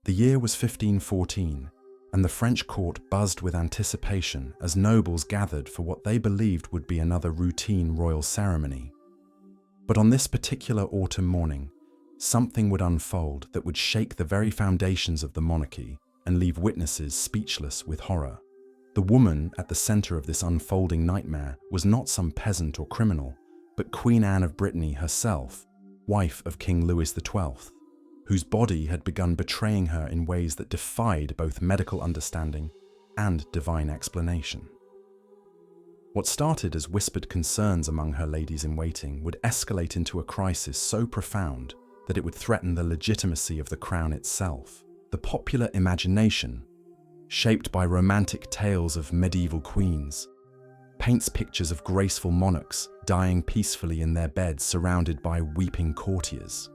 The year was 1514, and the French court buzzed with anticipation as nobles gathered for what they believed would be another routine royal ceremony. But on this particular autumn morning, something would unfold that would shake the very foundations of the monarchy and leave witnesses speechless with horror. The woman at the center of this unfolding nightmare was not some peasant or criminal, but Queen Anne of Brittany herself, wife of King Louis XII, whose body had begun betraying her in ways that defied both medical understanding and divine explanation. What started as whispered concerns among her ladies-in-waiting would escalate into a crisis so profound that it would threaten the legitimacy of the crown itself. The popular imagination, shaped by romantic tales of medieval queens, paints pictures of graceful monarchs dying peacefully in their beds surrounded by weeping courtiers.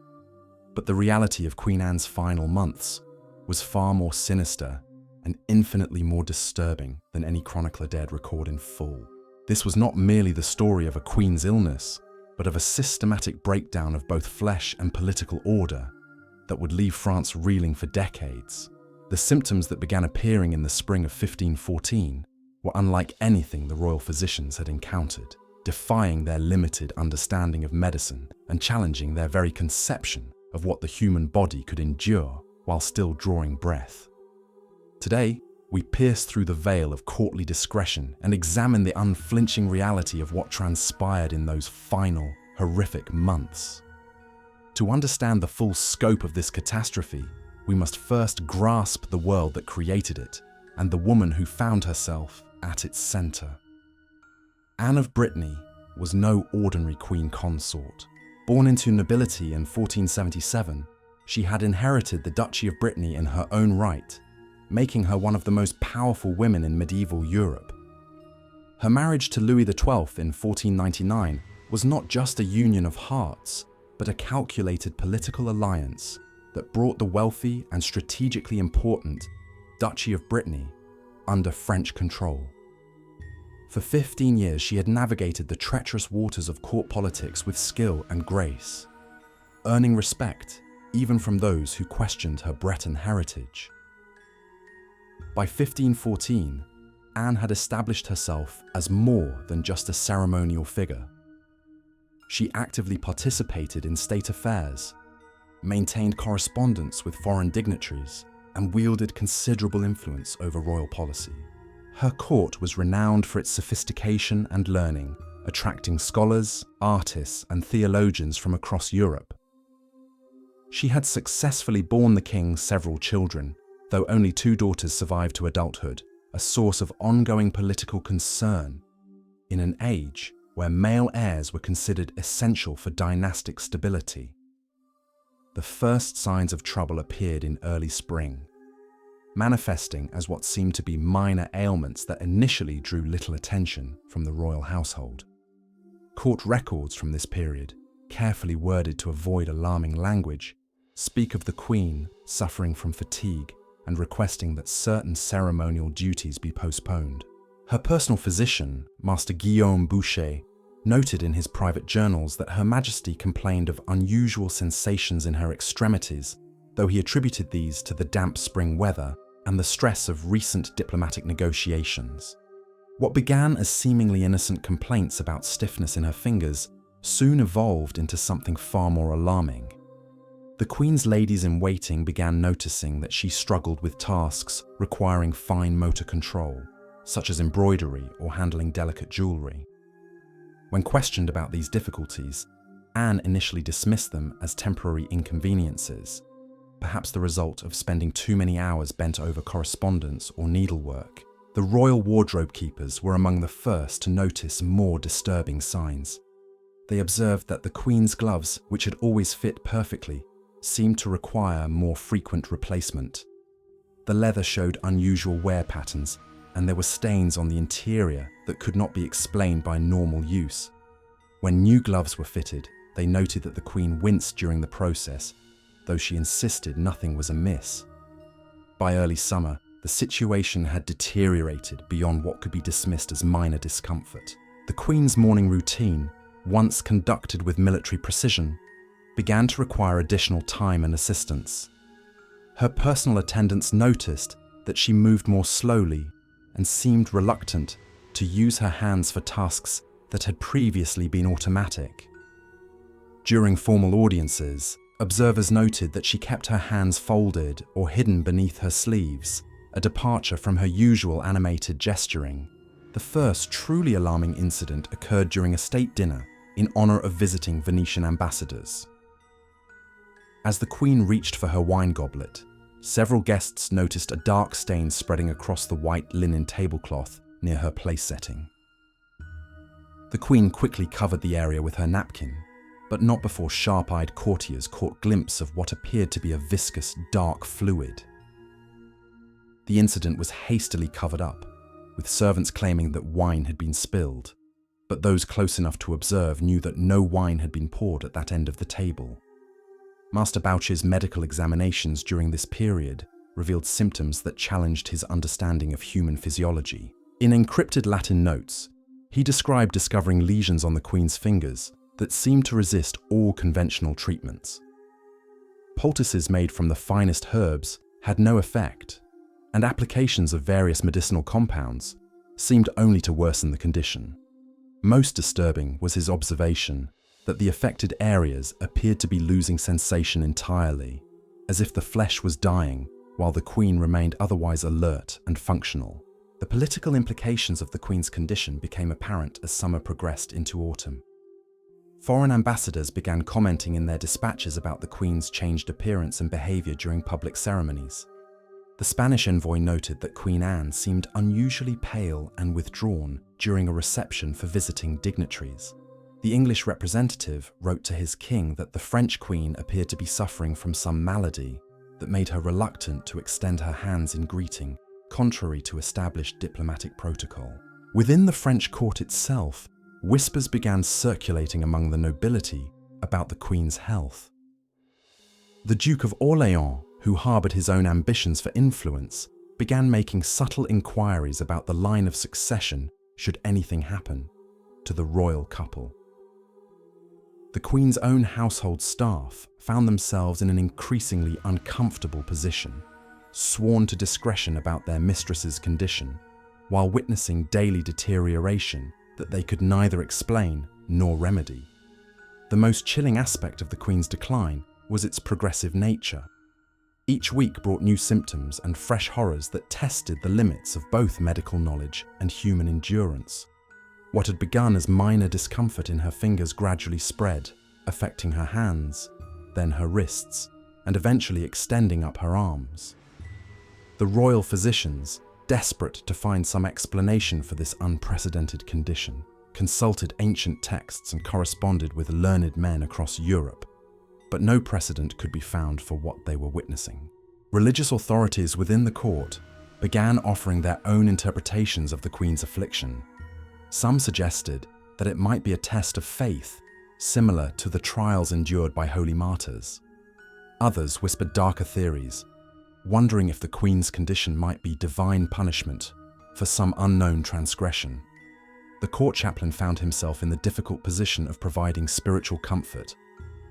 But the reality of Queen Anne's final months was far more sinister and infinitely more disturbing than any chronicler dared record in full. This was not merely the story of a queen's illness, but of a systematic breakdown of both flesh and political order that would leave France reeling for decades. The symptoms that began appearing in the spring of 1514 were unlike anything the royal physicians had encountered, defying their limited understanding of medicine and challenging their very conception of what the human body could endure while still drawing breath. Today, we pierce through the veil of courtly discretion and examine the unflinching reality of what transpired in those final, horrific months. To understand the full scope of this catastrophe, we must first grasp the world that created it and the woman who found herself at its center. Anne of Brittany was no ordinary queen consort. Born into nobility in 1477, she had inherited the Duchy of Brittany in her own right, making her one of the most powerful women in medieval Europe. Her marriage to Louis XII in 1499 was not just a union of hearts, but a calculated political alliance that brought the wealthy and strategically important Duchy of Brittany under French control. For 15 years, she had navigated the treacherous waters of court politics with skill and grace, earning respect even from those who questioned her Breton heritage. By 1514, Anne had established herself as more than just a ceremonial figure. She actively participated in state affairs, maintained correspondence with foreign dignitaries, and wielded considerable influence over royal policy. Her court was renowned for its sophistication and learning, attracting scholars, artists, and theologians from across Europe. She had successfully borne the king several children, though only 2 daughters survived to adulthood, a source of ongoing political concern in an age where male heirs were considered essential for dynastic stability. The first signs of trouble appeared in early spring, manifesting as what seemed to be minor ailments that initially drew little attention from the royal household. Court records from this period, carefully worded to avoid alarming language, speak of the Queen suffering from fatigue and requesting that certain ceremonial duties be postponed. Her personal physician, Master Guillaume Boucher, noted in his private journals that Her Majesty complained of unusual sensations in her extremities, though he attributed these to the damp spring weather and the stress of recent diplomatic negotiations. What began as seemingly innocent complaints about stiffness in her fingers soon evolved into something far more alarming. The Queen's ladies-in-waiting began noticing that she struggled with tasks requiring fine motor control, such as embroidery or handling delicate jewelry. When questioned about these difficulties, Anne initially dismissed them as temporary inconveniences, perhaps the result of spending too many hours bent over correspondence or needlework. The royal wardrobe keepers were among the first to notice more disturbing signs. They observed that the Queen's gloves, which had always fit perfectly, seemed to require more frequent replacement. The leather showed unusual wear patterns, and there were stains on the interior that could not be explained by normal use. When new gloves were fitted, they noted that the Queen winced during the process, though she insisted nothing was amiss. By early summer, the situation had deteriorated beyond what could be dismissed as minor discomfort. The Queen's morning routine, once conducted with military precision, began to require additional time and assistance. Her personal attendants noticed that she moved more slowly and seemed reluctant to use her hands for tasks that had previously been automatic. During formal audiences, observers noted that she kept her hands folded or hidden beneath her sleeves, a departure from her usual animated gesturing. The first truly alarming incident occurred during a state dinner in honor of visiting Venetian ambassadors. As the Queen reached for her wine goblet, several guests noticed a dark stain spreading across the white linen tablecloth near her place setting. The Queen quickly covered the area with her napkin, but not before sharp-eyed courtiers caught glimpse of what appeared to be a viscous, dark fluid. The incident was hastily covered up, with servants claiming that wine had been spilled, but those close enough to observe knew that no wine had been poured at that end of the table. Master Boucher's medical examinations during this period revealed symptoms that challenged his understanding of human physiology. In encrypted Latin notes, he described discovering lesions on the Queen's fingers that seemed to resist all conventional treatments. Poultices made from the finest herbs had no effect, and applications of various medicinal compounds seemed only to worsen the condition. Most disturbing was his observation that the affected areas appeared to be losing sensation entirely, as if the flesh was dying while the Queen remained otherwise alert and functional. The political implications of the Queen's condition became apparent as summer progressed into autumn. Foreign ambassadors began commenting in their dispatches about the Queen's changed appearance and behavior during public ceremonies. The Spanish envoy noted that Queen Anne seemed unusually pale and withdrawn during a reception for visiting dignitaries. The English representative wrote to his king that the French Queen appeared to be suffering from some malady that made her reluctant to extend her hands in greeting, contrary to established diplomatic protocol. Within the French court itself, whispers began circulating among the nobility about the Queen's health. The Duke of Orléans, who harbored his own ambitions for influence, began making subtle inquiries about the line of succession should anything happen to the royal couple. The Queen's own household staff found themselves in an increasingly uncomfortable position, sworn to discretion about their mistress's condition, while witnessing daily deterioration that they could neither explain nor remedy. The most chilling aspect of the Queen's decline was its progressive nature. Each week brought new symptoms and fresh horrors that tested the limits of both medical knowledge and human endurance. What had begun as minor discomfort in her fingers gradually spread, affecting her hands, then her wrists, and eventually extending up her arms. The royal physicians, desperate to find some explanation for this unprecedented condition, consulted ancient texts and corresponded with learned men across Europe, but no precedent could be found for what they were witnessing. Religious authorities within the court began offering their own interpretations of the Queen's affliction. Some suggested that it might be a test of faith, similar to the trials endured by holy martyrs. Others whispered darker theories, wondering if the Queen's condition might be divine punishment for some unknown transgression. The court chaplain found himself in the difficult position of providing spiritual comfort,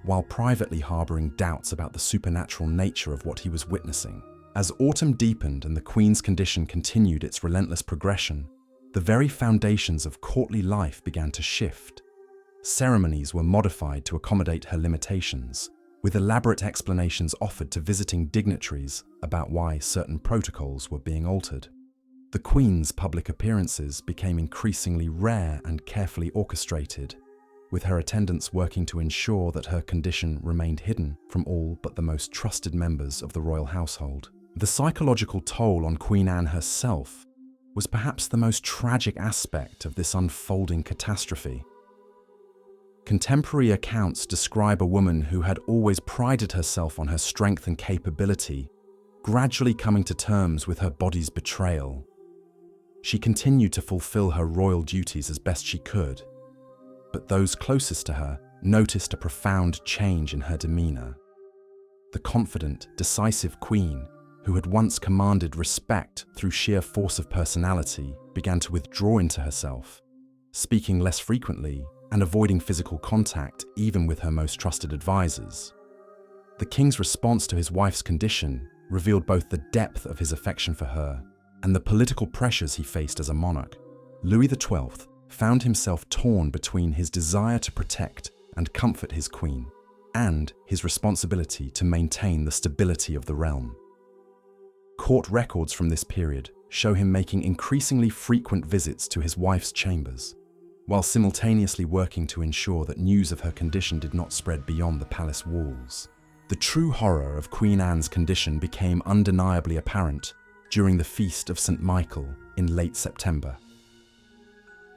while privately harboring doubts about the supernatural nature of what he was witnessing. As autumn deepened and the Queen's condition continued its relentless progression, the very foundations of courtly life began to shift. Ceremonies were modified to accommodate her limitations, with elaborate explanations offered to visiting dignitaries about why certain protocols were being altered. The Queen's public appearances became increasingly rare and carefully orchestrated, with her attendants working to ensure that her condition remained hidden from all but the most trusted members of the royal household. The psychological toll on Queen Anne herself was perhaps the most tragic aspect of this unfolding catastrophe. Contemporary accounts describe a woman who had always prided herself on her strength and capability, gradually coming to terms with her body's betrayal. She continued to fulfill her royal duties as best she could, but those closest to her noticed a profound change in her demeanor. The confident, decisive queen, who had once commanded respect through sheer force of personality, began to withdraw into herself, speaking less frequently and avoiding physical contact even with her most trusted advisors. The king's response to his wife's condition revealed both the depth of his affection for her and the political pressures he faced as a monarch. Louis XII found himself torn between his desire to protect and comfort his queen and his responsibility to maintain the stability of the realm. Court records from this period show him making increasingly frequent visits to his wife's chambers, while simultaneously working to ensure that news of her condition did not spread beyond the palace walls. The true horror of Queen Anne's condition became undeniably apparent during the Feast of St. Michael in late September.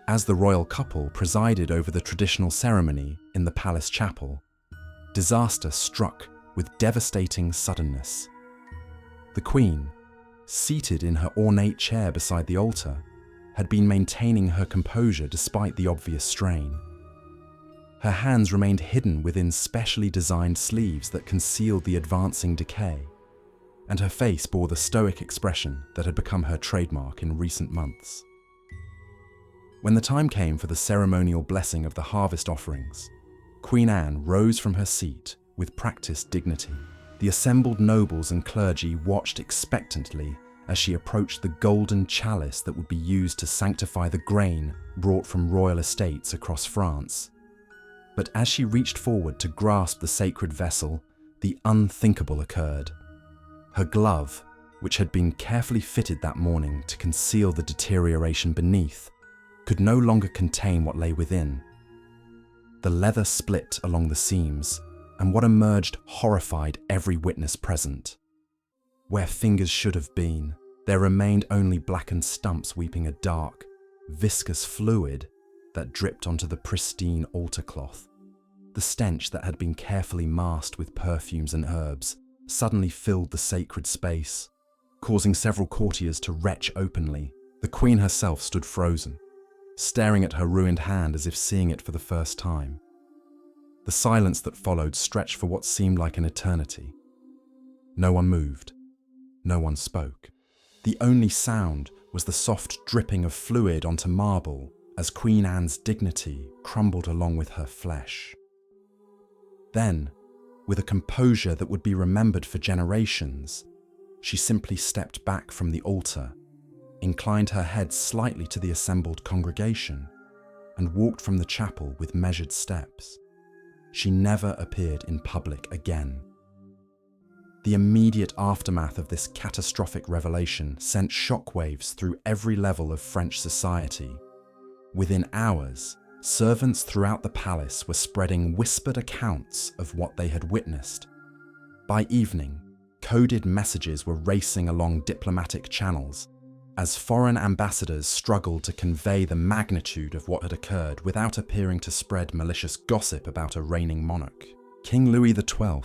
As the royal couple presided over the traditional ceremony in the palace chapel, disaster struck with devastating suddenness. The Queen, seated in her ornate chair beside the altar, had been maintaining her composure despite the obvious strain. Her hands remained hidden within specially designed sleeves that concealed the advancing decay, and her face bore the stoic expression that had become her trademark in recent months. When the time came for the ceremonial blessing of the harvest offerings, Queen Anne rose from her seat with practiced dignity. The assembled nobles and clergy watched expectantly as she approached the golden chalice that would be used to sanctify the grain brought from royal estates across France. But as she reached forward to grasp the sacred vessel, the unthinkable occurred. Her glove, which had been carefully fitted that morning to conceal the deterioration beneath, could no longer contain what lay within. The leather split along the seams, and what emerged horrified every witness present. Where fingers should have been, there remained only blackened stumps weeping a dark, viscous fluid that dripped onto the pristine altar cloth. The stench that had been carefully masked with perfumes and herbs suddenly filled the sacred space, causing several courtiers to retch openly. The Queen herself stood frozen, staring at her ruined hand as if seeing it for the first time. The silence that followed stretched for what seemed like an eternity. No one moved. No one spoke. The only sound was the soft dripping of fluid onto marble as Queen Anne's dignity crumbled along with her flesh. Then, with a composure that would be remembered for generations, she simply stepped back from the altar, inclined her head slightly to the assembled congregation, and walked from the chapel with measured steps. She never appeared in public again. The immediate aftermath of this catastrophic revelation sent shockwaves through every level of French society. Within hours, servants throughout the palace were spreading whispered accounts of what they had witnessed. By evening, coded messages were racing along diplomatic channels as foreign ambassadors struggled to convey the magnitude of what had occurred without appearing to spread malicious gossip about a reigning monarch. King Louis XII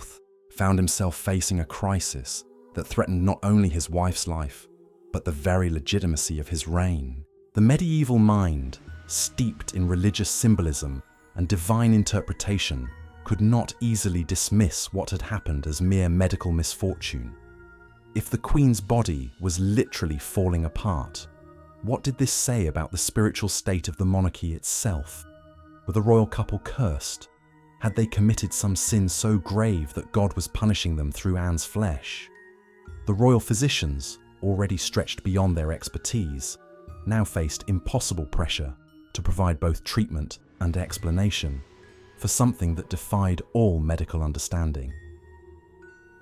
found himself facing a crisis that threatened not only his wife's life, but the very legitimacy of his reign. The medieval mind, steeped in religious symbolism and divine interpretation, could not easily dismiss what had happened as mere medical misfortune. If the Queen's body was literally falling apart, what did this say about the spiritual state of the monarchy itself? Were the royal couple cursed? Had they committed some sin so grave that God was punishing them through Anne's flesh? The royal physicians, already stretched beyond their expertise, now faced impossible pressure to provide both treatment and explanation for something that defied all medical understanding.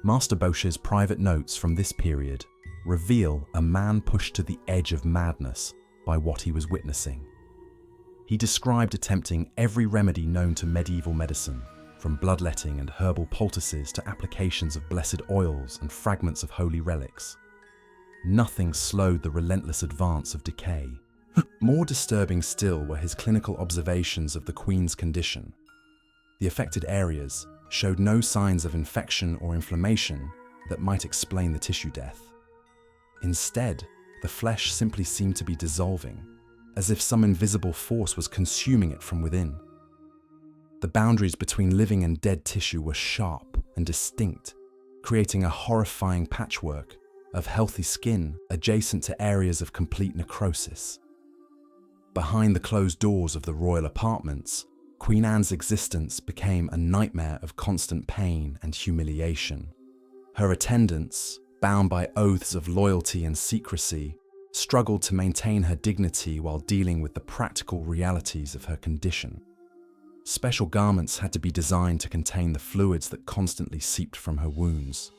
Master Boche's private notes from this period reveal a man pushed to the edge of madness by what he was witnessing. He described attempting every remedy known to medieval medicine, from bloodletting and herbal poultices to applications of blessed oils and fragments of holy relics. Nothing slowed the relentless advance of decay. More disturbing still were his clinical observations of the Queen's condition. The affected areas showed no signs of infection or inflammation that might explain the tissue death. Instead, the flesh simply seemed to be dissolving, as if some invisible force was consuming it from within. The boundaries between living and dead tissue were sharp and distinct, creating a horrifying patchwork of healthy skin adjacent to areas of complete necrosis. Behind the closed doors of the royal apartments, Queen Anne's existence became a nightmare of constant pain and humiliation. Her attendants, bound by oaths of loyalty and secrecy, struggled to maintain her dignity while dealing with the practical realities of her condition. Special garments had to be designed to contain the fluids that constantly seeped from her wounds.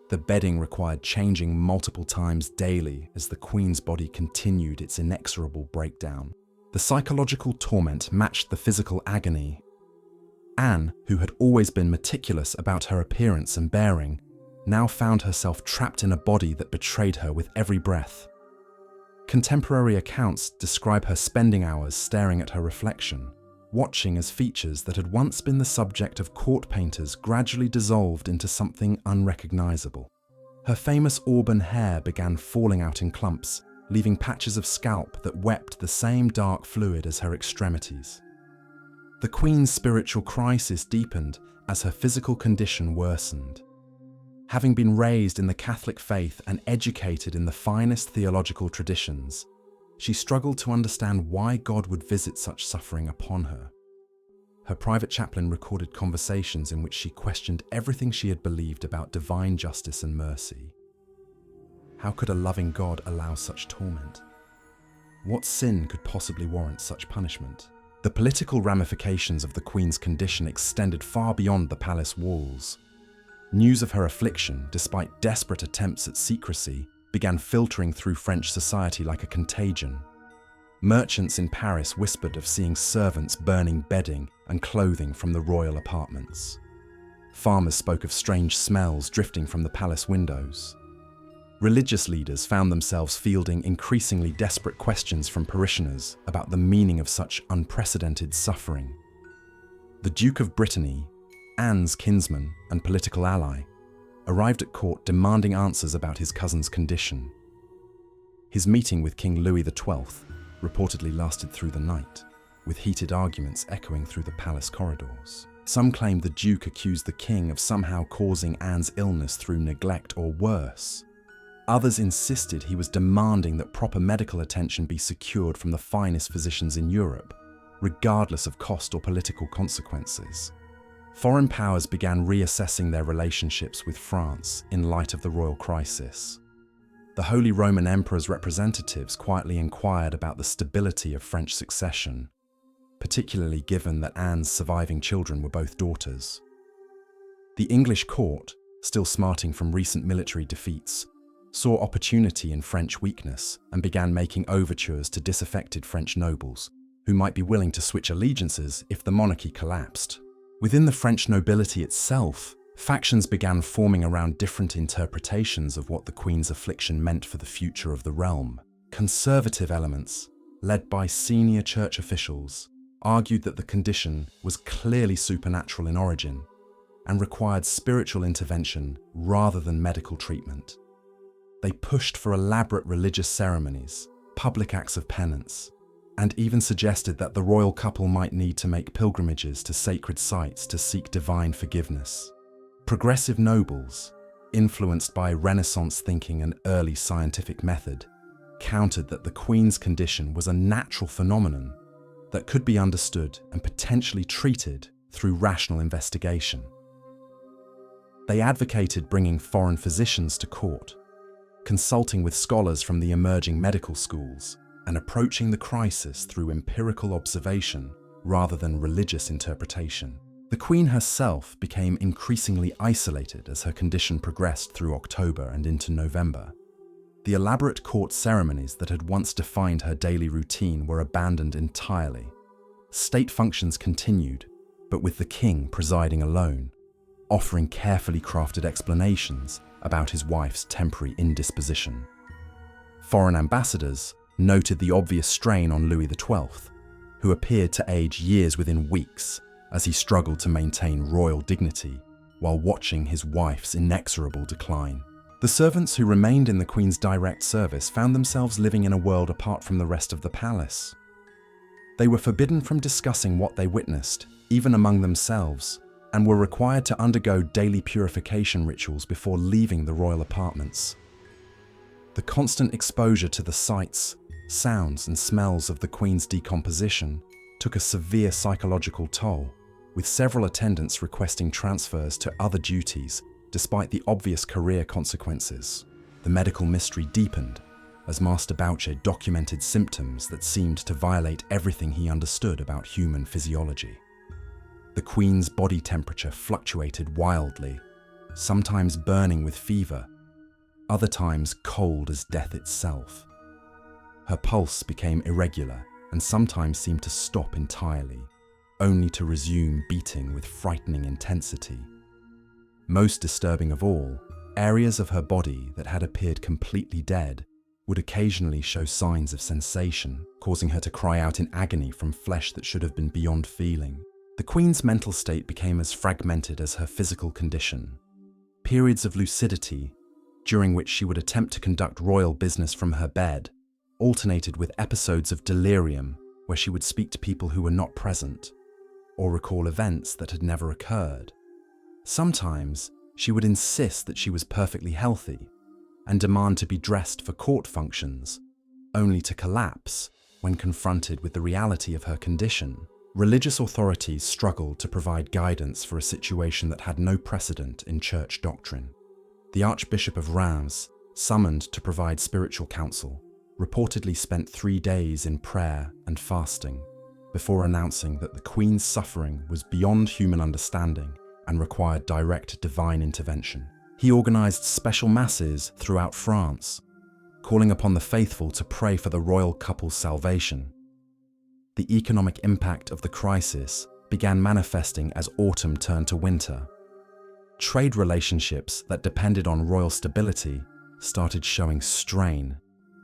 The bedding required changing multiple times daily as the Queen's body continued its inexorable breakdown. The psychological torment matched the physical agony. Anne, who had always been meticulous about her appearance and bearing, now found herself trapped in a body that betrayed her with every breath. Contemporary accounts describe her spending hours staring at her reflection, watching as features that had once been the subject of court painters gradually dissolved into something unrecognizable. Her famous auburn hair began falling out in clumps, leaving patches of scalp that wept the same dark fluid as her extremities. The Queen's spiritual crisis deepened as her physical condition worsened. Having been raised in the Catholic faith and educated in the finest theological traditions, she struggled to understand why God would visit such suffering upon her. Her private chaplain recorded conversations in which she questioned everything she had believed about divine justice and mercy. How could a loving God allow such torment? What sin could possibly warrant such punishment? The political ramifications of the Queen's condition extended far beyond the palace walls. News of her affliction, despite desperate attempts at secrecy, began filtering through French society like a contagion. Merchants in Paris whispered of seeing servants burning bedding and clothing from the royal apartments. Farmers spoke of strange smells drifting from the palace windows. Religious leaders found themselves fielding increasingly desperate questions from parishioners about the meaning of such unprecedented suffering. The Duke of Brittany, Anne's kinsman and political ally, arrived at court demanding answers about his cousin's condition. His meeting with King Louis XII reportedly lasted through the night, with heated arguments echoing through the palace corridors. Some claimed the Duke accused the king of somehow causing Anne's illness through neglect or worse. Others insisted he was demanding that proper medical attention be secured from the finest physicians in Europe, regardless of cost or political consequences. Foreign powers began reassessing their relationships with France in light of the royal crisis. The Holy Roman Emperor's representatives quietly inquired about the stability of French succession, particularly given that Anne's surviving children were both daughters. The English court, still smarting from recent military defeats, saw opportunity in French weakness and began making overtures to disaffected French nobles, who might be willing to switch allegiances if the monarchy collapsed. Within the French nobility itself, factions began forming around different interpretations of what the Queen's affliction meant for the future of the realm. Conservative elements, led by senior church officials, argued that the condition was clearly supernatural in origin and required spiritual intervention rather than medical treatment. They pushed for elaborate religious ceremonies, public acts of penance, and even suggested that the royal couple might need to make pilgrimages to sacred sites to seek divine forgiveness. Progressive nobles, influenced by Renaissance thinking and early scientific method, countered that the Queen's condition was a natural phenomenon that could be understood and potentially treated through rational investigation. They advocated bringing foreign physicians to court, consulting with scholars from the emerging medical schools, and approaching the crisis through empirical observation rather than religious interpretation. The Queen herself became increasingly isolated as her condition progressed through October and into November. The elaborate court ceremonies that had once defined her daily routine were abandoned entirely. State functions continued, but with the king presiding alone, offering carefully crafted explanations about his wife's temporary indisposition. Foreign ambassadors noted the obvious strain on Louis XII, who appeared to age years within weeks as he struggled to maintain royal dignity while watching his wife's inexorable decline. The servants who remained in the Queen's direct service found themselves living in a world apart from the rest of the palace. They were forbidden from discussing what they witnessed, even among themselves, and were required to undergo daily purification rituals before leaving the royal apartments. The constant exposure to the sights, sounds, and smells of the Queen's decomposition took a severe psychological toll, with several attendants requesting transfers to other duties Despite the obvious career consequences, the medical mystery deepened as Master Boucher documented symptoms that seemed to violate everything he understood about human physiology. The Queen's body temperature fluctuated wildly, sometimes burning with fever, other times cold as death itself. Her pulse became irregular and sometimes seemed to stop entirely, only to resume beating with frightening intensity. Most disturbing of all, areas of her body that had appeared completely dead would occasionally show signs of sensation, causing her to cry out in agony from flesh that should have been beyond feeling. The Queen's mental state became as fragmented as her physical condition. Periods of lucidity, during which she would attempt to conduct royal business from her bed, alternated with episodes of delirium where she would speak to people who were not present, or recall events that had never occurred. Sometimes, she would insist that she was perfectly healthy and demand to be dressed for court functions, only to collapse when confronted with the reality of her condition. Religious authorities struggled to provide guidance for a situation that had no precedent in church doctrine. The Archbishop of Reims, summoned to provide spiritual counsel, reportedly spent 3 days in prayer and fasting before announcing that the Queen's suffering was beyond human understanding and required direct divine intervention. He organized special masses throughout France, calling upon the faithful to pray for the royal couple's salvation. The economic impact of the crisis began manifesting as autumn turned to winter. Trade relationships that depended on royal stability started showing strain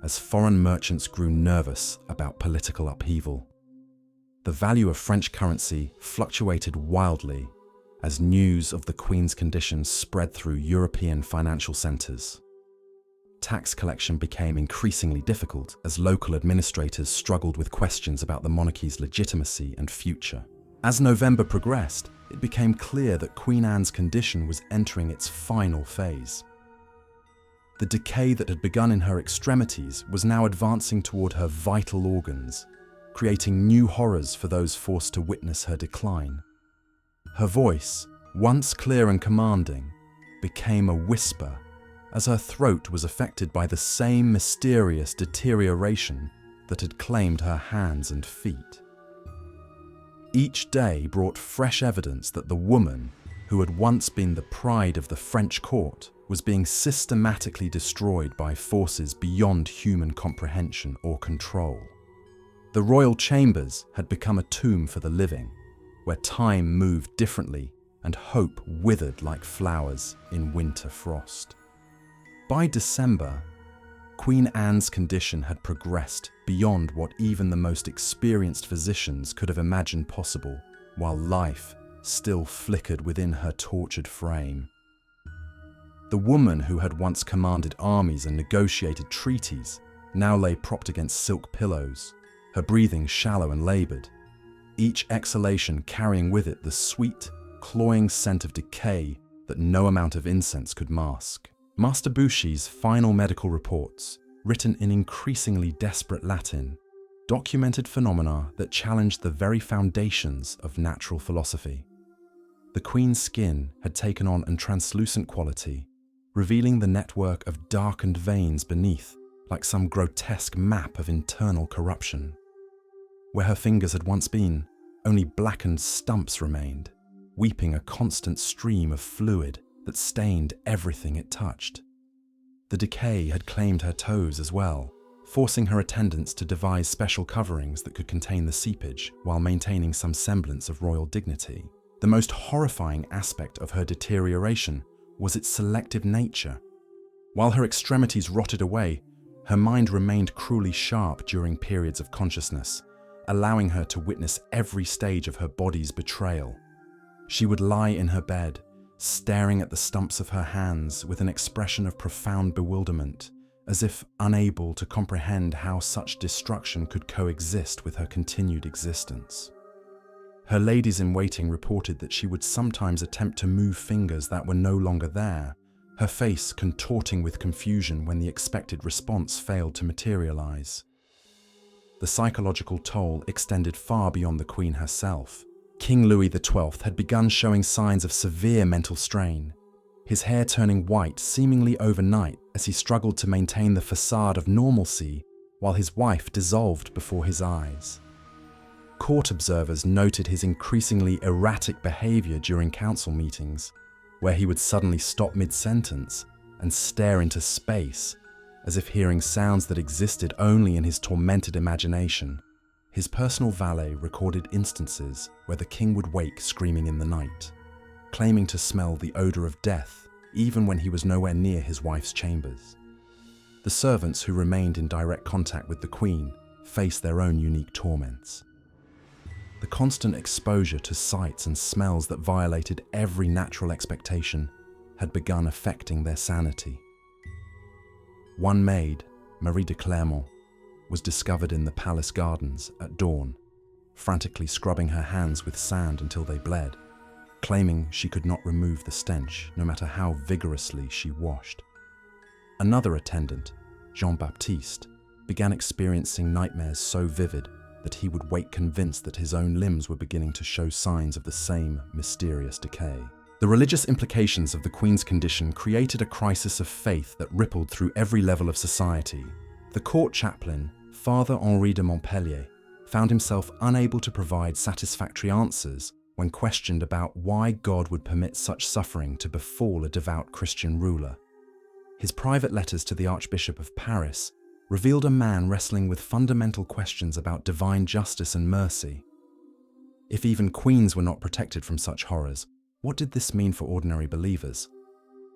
as foreign merchants grew nervous about political upheaval. The value of French currency fluctuated wildly as news of the Queen's condition spread through European financial centres. Tax collection became increasingly difficult as local administrators struggled with questions about the monarchy's legitimacy and future. As November progressed, it became clear that Queen Anne's condition was entering its final phase. The decay that had begun in her extremities was now advancing toward her vital organs, creating new horrors for those forced to witness her decline. Her voice, once clear and commanding, became a whisper as her throat was affected by the same mysterious deterioration that had claimed her hands and feet. Each day brought fresh evidence that the woman, who had once been the pride of the French court, was being systematically destroyed by forces beyond human comprehension or control. The royal chambers had become a tomb for the living, where time moved differently and hope withered like flowers in winter frost. By December, Queen Anne's condition had progressed beyond what even the most experienced physicians could have imagined possible, while life still flickered within her tortured frame. The woman who had once commanded armies and negotiated treaties now lay propped against silk pillows, her breathing shallow and laboured, each exhalation carrying with it the sweet, cloying scent of decay that no amount of incense could mask. Master Boucher's final medical reports, written in increasingly desperate Latin, documented phenomena that challenged the very foundations of natural philosophy. The Queen's skin had taken on a translucent quality, revealing the network of darkened veins beneath, like some grotesque map of internal corruption. Where her fingers had once been, only blackened stumps remained, weeping a constant stream of fluid that stained everything it touched. The decay had claimed her toes as well, forcing her attendants to devise special coverings that could contain the seepage while maintaining some semblance of royal dignity. The most horrifying aspect of her deterioration was its selective nature. While her extremities rotted away, her mind remained cruelly sharp during periods of consciousness, allowing her to witness every stage of her body's betrayal. She would lie in her bed, staring at the stumps of her hands with an expression of profound bewilderment, as if unable to comprehend how such destruction could coexist with her continued existence. Her ladies-in-waiting reported that she would sometimes attempt to move fingers that were no longer there, her face contorting with confusion when the expected response failed to materialize. The psychological toll extended far beyond the Queen herself. King Louis XII had begun showing signs of severe mental strain. his hair turning white seemingly overnight as he struggled to maintain the facade of normalcy while his wife dissolved before his eyes. Court observers noted his increasingly erratic behavior during council meetings, where he would suddenly stop mid-sentence and stare into space, as if hearing sounds that existed only in his tormented imagination. His personal valet recorded instances where the king would wake screaming in the night, claiming to smell the odor of death even when he was nowhere near his wife's chambers. The servants who remained in direct contact with the queen faced their own unique torments. The constant exposure to sights and smells that violated every natural expectation had begun affecting their sanity. One maid, Marie de Clermont, was discovered in the palace gardens at dawn, frantically scrubbing her hands with sand until they bled, claiming she could not remove the stench no matter how vigorously she washed. Another attendant, Jean-Baptiste, began experiencing nightmares so vivid that he would wake convinced that his own limbs were beginning to show signs of the same mysterious decay. The religious implications of the Queen's condition created a crisis of faith that rippled through every level of society. The court chaplain, Father Henri de Montpellier, found himself unable to provide satisfactory answers when questioned about why God would permit such suffering to befall a devout Christian ruler. His private letters to the Archbishop of Paris revealed a man wrestling with fundamental questions about divine justice and mercy. If even queens were not protected from such horrors, what did this mean for ordinary believers?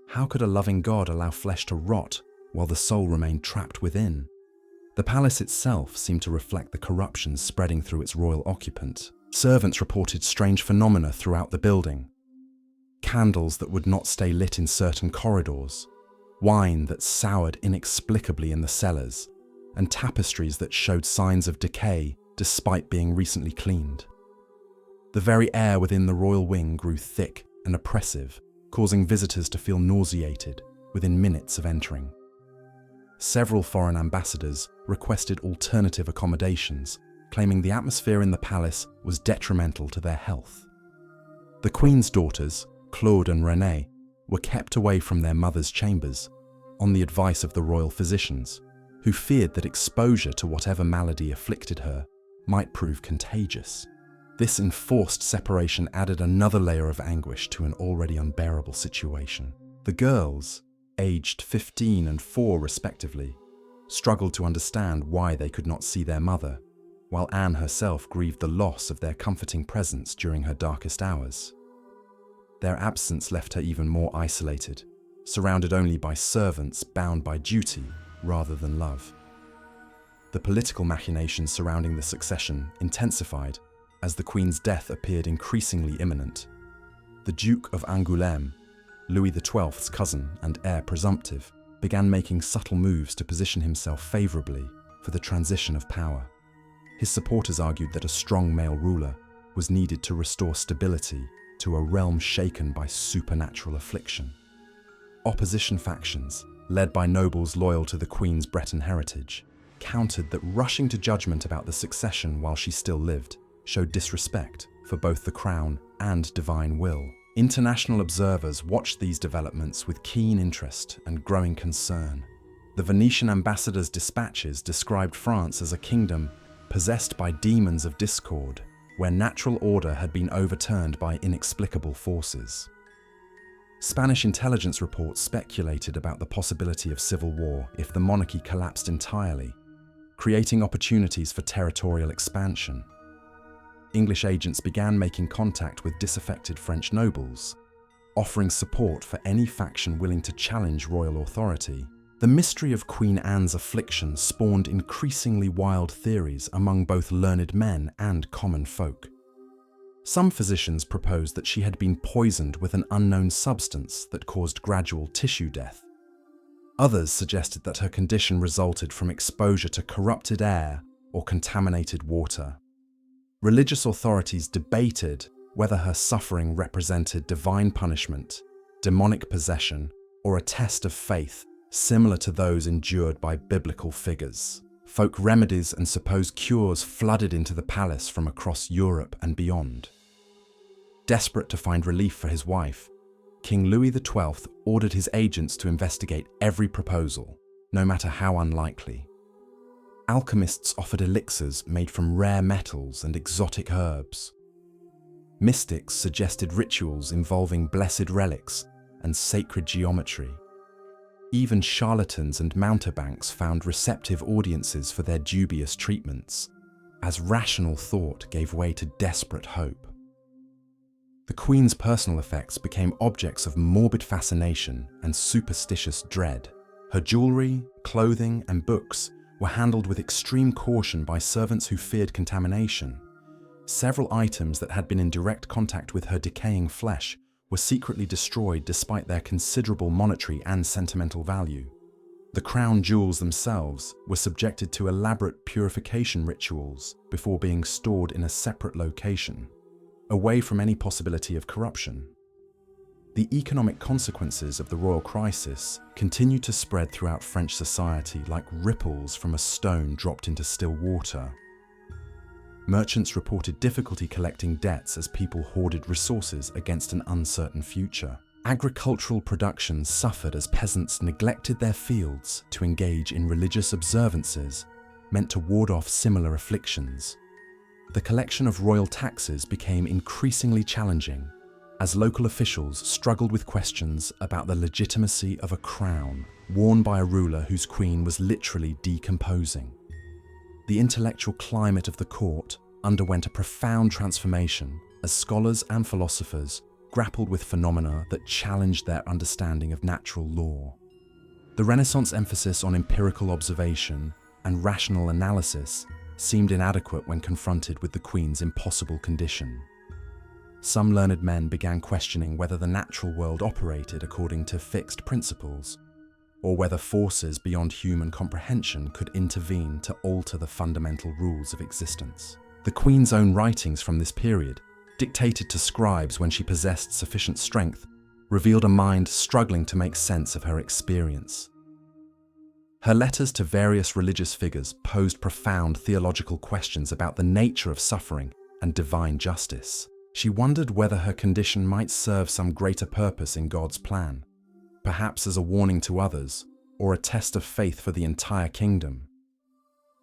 How could a loving God allow flesh to rot while the soul remained trapped within? The palace itself seemed to reflect the corruption spreading through its royal occupant. Servants reported strange phenomena throughout the building. Candles that would not stay lit in certain corridors, wine that soured inexplicably in the cellars, and tapestries that showed signs of decay despite being recently cleaned. The very air within the royal wing grew thick and oppressive, causing visitors to feel nauseated within minutes of entering. Several foreign ambassadors requested alternative accommodations, claiming the atmosphere in the palace was detrimental to their health. The Queen's daughters, Claude and Renée, were kept away from their mother's chambers, on the advice of the royal physicians, who feared that exposure to whatever malady afflicted her might prove contagious. This enforced separation added another layer of anguish to an already unbearable situation. The girls, aged 15 and 4 respectively, struggled to understand why they could not see their mother, while Anne herself grieved the loss of their comforting presence during her darkest hours. Their absence left her even more isolated, surrounded only by servants bound by duty rather than love. The political machinations surrounding the succession intensified as the Queen's death appeared increasingly imminent. The Duke of Angoulême, Louis XII's cousin and heir presumptive, began making subtle moves to position himself favourably for the transition of power. His supporters argued that a strong male ruler was needed to restore stability to a realm shaken by supernatural affliction. Opposition factions, led by nobles loyal to the Queen's Breton heritage, countered that rushing to judgment about the succession while she still lived showed disrespect for both the crown and divine will. International observers watched these developments with keen interest and growing concern. The Venetian ambassador's dispatches described France as a kingdom possessed by demons of discord, where natural order had been overturned by inexplicable forces. Spanish intelligence reports speculated about the possibility of civil war if the monarchy collapsed entirely, creating opportunities for territorial expansion. English agents began making contact with disaffected French nobles, offering support for any faction willing to challenge royal authority. The mystery of Queen Anne's affliction spawned increasingly wild theories among both learned men and common folk. Some physicians proposed that she had been poisoned with an unknown substance that caused gradual tissue death. Others suggested that her condition resulted from exposure to corrupted air or contaminated water. Religious authorities debated whether her suffering represented divine punishment, demonic possession, or a test of faith similar to those endured by biblical figures. Folk remedies and supposed cures flooded into the palace from across Europe and beyond. Desperate to find relief for his wife, King Louis XII ordered his agents to investigate every proposal, no matter how unlikely. Alchemists offered elixirs made from rare metals and exotic herbs. Mystics suggested rituals involving blessed relics and sacred geometry. Even charlatans and mountebanks found receptive audiences for their dubious treatments, as rational thought gave way to desperate hope. The Queen's personal effects became objects of morbid fascination and superstitious dread. Her jewelry, clothing, and books were handled with extreme caution by servants who feared contamination. Several items that had been in direct contact with her decaying flesh were secretly destroyed despite their considerable monetary and sentimental value. The crown jewels themselves were subjected to elaborate purification rituals before being stored in a separate location, away from any possibility of corruption. The economic consequences of the royal crisis continued to spread throughout French society like ripples from a stone dropped into still water. Merchants reported difficulty collecting debts as people hoarded resources against an uncertain future. Agricultural production suffered as peasants neglected their fields to engage in religious observances meant to ward off similar afflictions. The collection of royal taxes became increasingly challenging as local officials struggled with questions about the legitimacy of a crown worn by a ruler whose queen was literally decomposing. The intellectual climate of the court underwent a profound transformation as scholars and philosophers grappled with phenomena that challenged their understanding of natural law. The Renaissance emphasis on empirical observation and rational analysis seemed inadequate when confronted with the Queen's impossible condition. Some learned men began questioning whether the natural world operated according to fixed principles, or whether forces beyond human comprehension could intervene to alter the fundamental rules of existence. The Queen's own writings from this period, dictated to scribes when she possessed sufficient strength, revealed a mind struggling to make sense of her experience. Her letters to various religious figures posed profound theological questions about the nature of suffering and divine justice. She wondered whether her condition might serve some greater purpose in God's plan, perhaps as a warning to others, or a test of faith for the entire kingdom.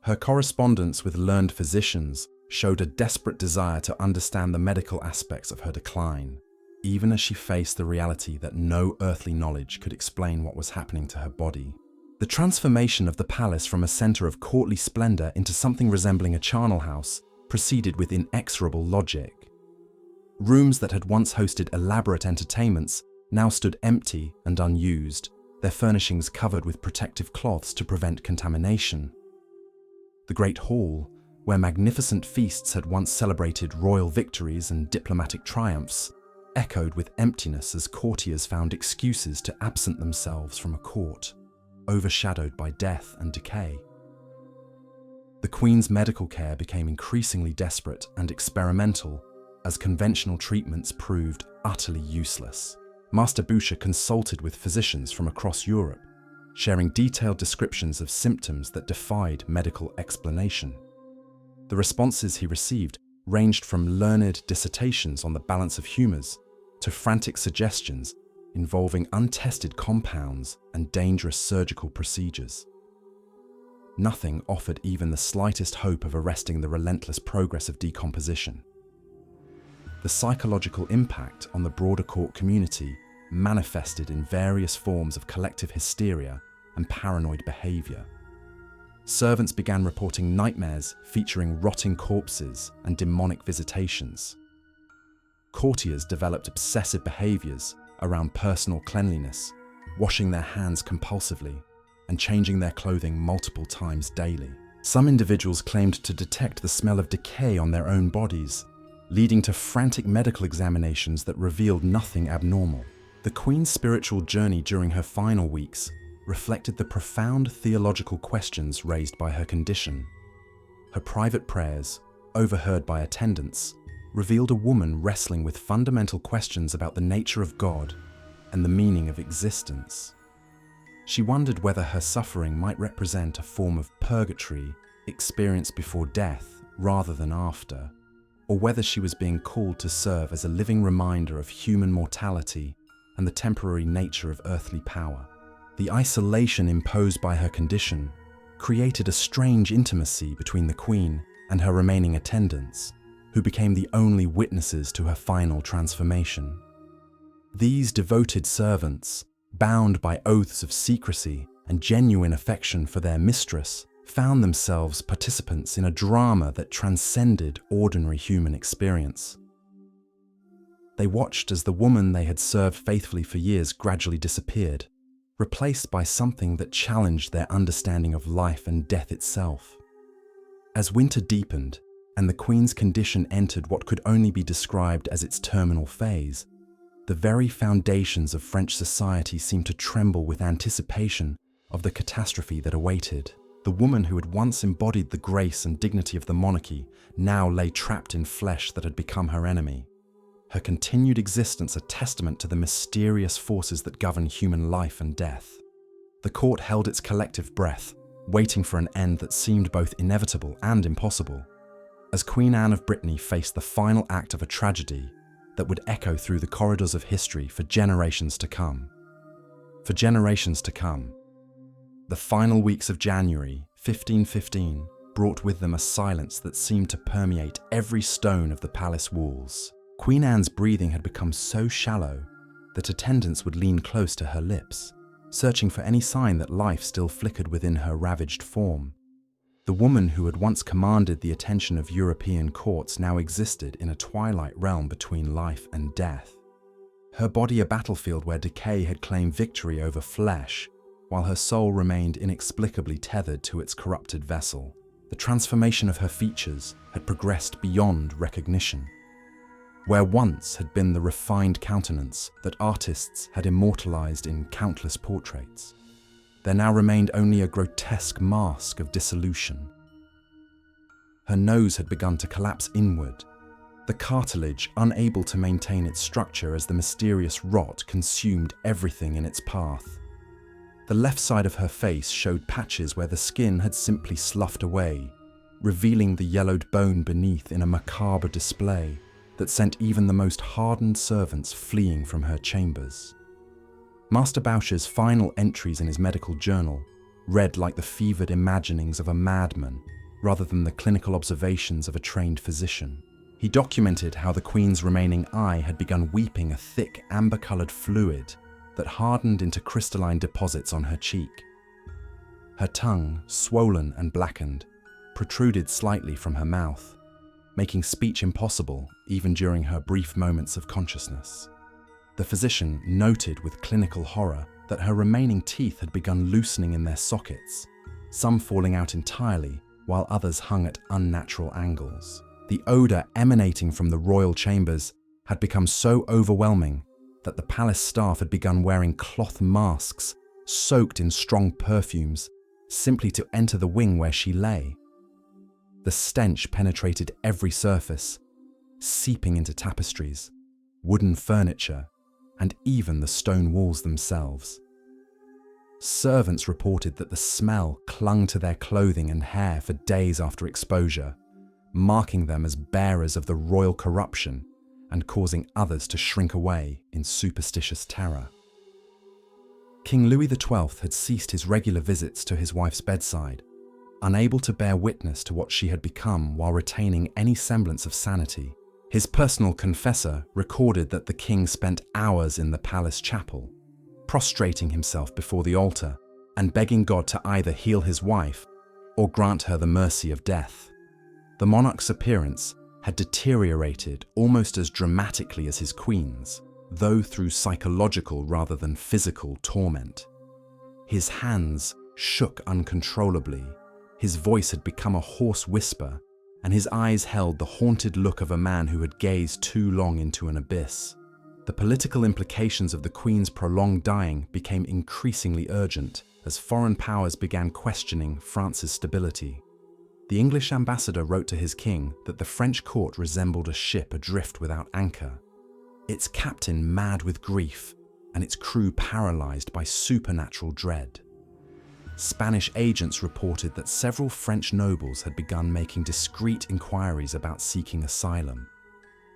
Her correspondence with learned physicians showed a desperate desire to understand the medical aspects of her decline, even as she faced the reality that no earthly knowledge could explain what was happening to her body. The transformation of the palace from a center of courtly splendor into something resembling a charnel house proceeded with inexorable logic. Rooms that had once hosted elaborate entertainments now stood empty and unused, their furnishings covered with protective cloths to prevent contamination. The Great Hall, where magnificent feasts had once celebrated royal victories and diplomatic triumphs, echoed with emptiness as courtiers found excuses to absent themselves from a court, overshadowed by death and decay. The Queen's medical care became increasingly desperate and experimental as conventional treatments proved utterly useless. Master Boucher consulted with physicians from across Europe, sharing detailed descriptions of symptoms that defied medical explanation. The responses he received ranged from learned dissertations on the balance of humors to frantic suggestions involving untested compounds and dangerous surgical procedures. Nothing offered even the slightest hope of arresting the relentless progress of decomposition. The psychological impact on the broader court community manifested in various forms of collective hysteria and paranoid behavior. Servants began reporting nightmares featuring rotting corpses and demonic visitations. Courtiers developed obsessive behaviors around personal cleanliness, washing their hands compulsively and changing their clothing multiple times daily. Some individuals claimed to detect the smell of decay on their own bodies, leading to frantic medical examinations that revealed nothing abnormal. The Queen's spiritual journey during her final weeks reflected the profound theological questions raised by her condition. Her private prayers, overheard by attendants, revealed a woman wrestling with fundamental questions about the nature of God and the meaning of existence. She wondered whether her suffering might represent a form of purgatory experienced before death rather than after, or whether she was being called to serve as a living reminder of human mortality and the temporary nature of earthly power. The isolation imposed by her condition created a strange intimacy between the queen and her remaining attendants, who became the only witnesses to her final transformation. These devoted servants, bound by oaths of secrecy and genuine affection for their mistress, found themselves participants in a drama that transcended ordinary human experience. They watched as the woman they had served faithfully for years gradually disappeared, replaced by something that challenged their understanding of life and death itself. As winter deepened and the Queen's condition entered what could only be described as its terminal phase, the very foundations of French society seemed to tremble with anticipation of the catastrophe that awaited. The woman who had once embodied the grace and dignity of the monarchy now lay trapped in flesh that had become her enemy. Her continued existence a testament to the mysterious forces that govern human life and death. The court held its collective breath, waiting for an end that seemed both inevitable and impossible, as Queen Anne of Brittany faced the final act of a tragedy that would echo through the corridors of history for generations to come. For generations to come. The final weeks of January 1515 brought with them a silence that seemed to permeate every stone of the palace walls. Queen Anne's breathing had become so shallow that attendants would lean close to her lips, searching for any sign that life still flickered within her ravaged form. The woman who had once commanded the attention of European courts now existed in a twilight realm between life and death. Her body a battlefield where decay had claimed victory over flesh, while her soul remained inexplicably tethered to its corrupted vessel. The transformation of her features had progressed beyond recognition. Where once had been the refined countenance that artists had immortalized in countless portraits, there now remained only a grotesque mask of dissolution. Her nose had begun to collapse inward, the cartilage unable to maintain its structure as the mysterious rot consumed everything in its path. The left side of her face showed patches where the skin had simply sloughed away, revealing the yellowed bone beneath in a macabre display that sent even the most hardened servants fleeing from her chambers. Master Boucher's final entries in his medical journal read like the fevered imaginings of a madman rather than the clinical observations of a trained physician. He documented how the Queen's remaining eye had begun weeping a thick amber-coloured fluid that hardened into crystalline deposits on her cheek. Her tongue, swollen and blackened, protruded slightly from her mouth, making speech impossible even during her brief moments of consciousness. The physician noted with clinical horror that her remaining teeth had begun loosening in their sockets, some falling out entirely while others hung at unnatural angles. The odour emanating from the royal chambers had become so overwhelming that the palace staff had begun wearing cloth masks soaked in strong perfumes simply to enter the wing where she lay. The stench penetrated every surface, seeping into tapestries, wooden furniture, and even the stone walls themselves. Servants reported that the smell clung to their clothing and hair for days after exposure, marking them as bearers of the royal corruption and causing others to shrink away in superstitious terror. King Louis XII had ceased his regular visits to his wife's bedside, unable to bear witness to what she had become while retaining any semblance of sanity. His personal confessor recorded that the king spent hours in the palace chapel, prostrating himself before the altar and begging God to either heal his wife or grant her the mercy of death. The monarch's appearance had deteriorated almost as dramatically as his queen's, though through psychological rather than physical torment. His hands shook uncontrollably, his voice had become a hoarse whisper, and his eyes held the haunted look of a man who had gazed too long into an abyss. The political implications of the Queen's prolonged dying became increasingly urgent as foreign powers began questioning France's stability. The English ambassador wrote to his king that the French court resembled a ship adrift without anchor, its captain mad with grief and its crew paralyzed by supernatural dread. Spanish agents reported that several French nobles had begun making discreet inquiries about seeking asylum.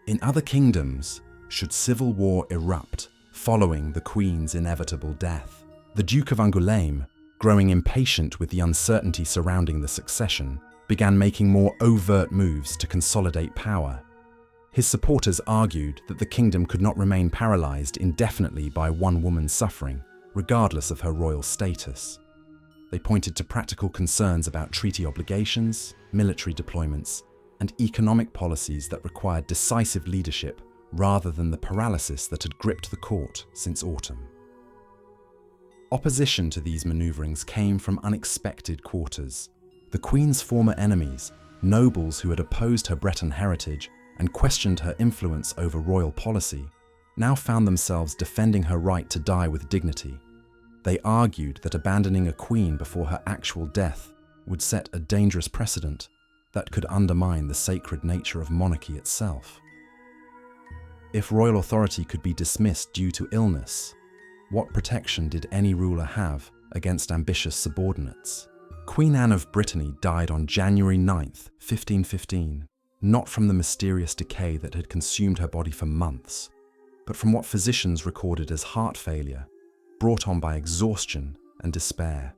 In other kingdoms, should civil war erupt, following the Queen's inevitable death. The Duke of Angoulême, growing impatient with the uncertainty surrounding the succession, began making more overt moves to consolidate power. His supporters argued that the kingdom could not remain paralyzed indefinitely by one woman's suffering, regardless of her royal status. They pointed to practical concerns about treaty obligations, military deployments, and economic policies that required decisive leadership rather than the paralysis that had gripped the court since autumn. Opposition to these maneuverings came from unexpected quarters. The Queen's former enemies, nobles who had opposed her Breton heritage and questioned her influence over royal policy, now found themselves defending her right to die with dignity. They argued that abandoning a queen before her actual death would set a dangerous precedent that could undermine the sacred nature of monarchy itself. If royal authority could be dismissed due to illness, what protection did any ruler have against ambitious subordinates? Queen Anne of Brittany died on January 9th, 1515, not from the mysterious decay that had consumed her body for months, but from what physicians recorded as heart failure, brought on by exhaustion and despair.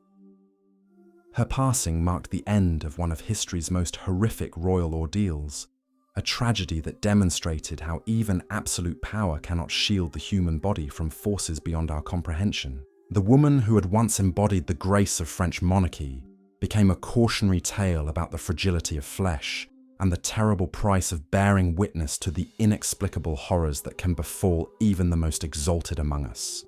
Her passing marked the end of one of history's most horrific royal ordeals, a tragedy that demonstrated how even absolute power cannot shield the human body from forces beyond our comprehension. The woman who had once embodied the grace of French monarchy became a cautionary tale about the fragility of flesh and the terrible price of bearing witness to the inexplicable horrors that can befall even the most exalted among us.